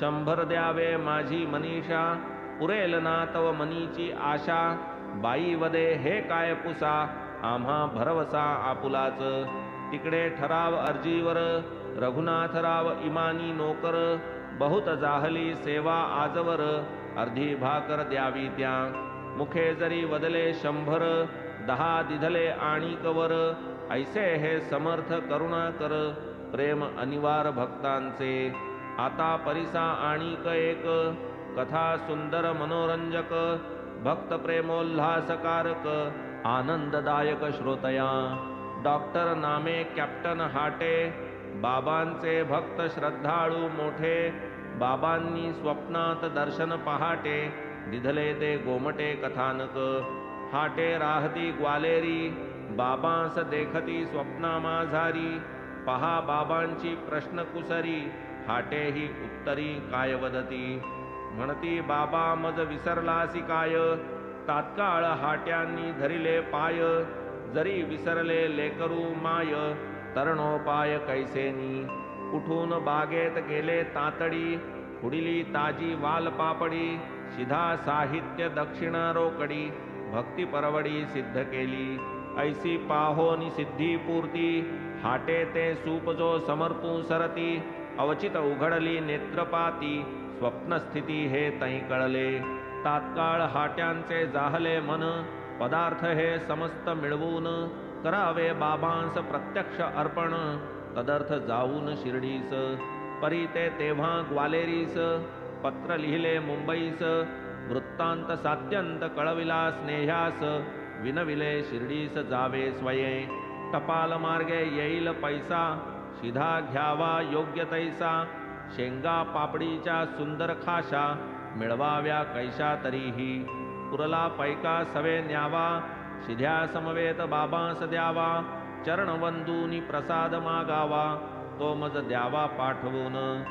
100 द्यावे माझी मनीषा, पुरेल ना तव मनीची आशा. बाई वदे हे काय पुसा, आम्हा भरवसा आपुलाच. तिकडे ठराव अर्जीवर, रघुनाथराव इमानी नोकर. बहुत जाहली सेवा आजवर, अर्धी भाकर द्यावी त्या. मुखे जरी वदले 100, 10 दिधले आणि कवर. ऐसे हे समर्थ करुणा कर, प्रेम अनिवार भक्तांचे. आता परिसा आणिक एक, कथा सुंदर मनोरंजक. भक्त प्रेमोल्हासकारक, आनंददायक श्रोतया. डॉक्टर नामे कॅप्टन हाटे, बाबांचे भक्त श्रद्धाळू मोठे. बाबांनी स्वप्नात दर्शन पहाटे, दिधले ते गोमटे कथानक. हाटे राहती ग्वालेरी, बाबांस देखती स्वप्ना माझारी. पहा बाबांची प्रश्न कुसरी, हाटे ही उत्तरी काय वदती. म्हणती बाबा मज विसरलासी काय, तात्काळ हाट्यांनी धरिले पाय. जरी विसरले लेकरू माय, तरणोपाय कैसेनी. उठून बागेत गेले तातडी, फुडिली ताजी वालपापडी. शिधा साहित्य दक्षिणा रोकडी, भक्ती परवडी सिद्ध केली. ऐसी पाहोनी सिद्धी पूर्ती, हाटे ते सूपजो समर्पू सरती. अवचित उघडली नेत्रपाती, स्वप्नस्थिती हे तै कळले. तात्काळ हाट्यांचे जाहले मन, पदार्थ हे समस्त मिळवून. करावे बाबांस प्रत्यक्ष अर्पण, तदर्थ जाऊन शिर्डीस. परी ते तेव्हा ग्वालेरीस, पत्र लिहिले मुंबईस. वृत्तांत सात्यंत कळविला स्नेह्यास, विनविले शिर्डीस जावे स्वये. टपाल मार्गे येईल पैसा, शिधा घ्यावा योग्य तैसा. शेंगा पापडीच्या सुंदर खाशा, मिळवाव्या कैशा तरीही. पुरला पैका सवे न्यावा, शिध्या समवेत बाबांस द्यावा. चरणवंदूनी प्रसाद मागावा, तो मज द्यावा पाठवून.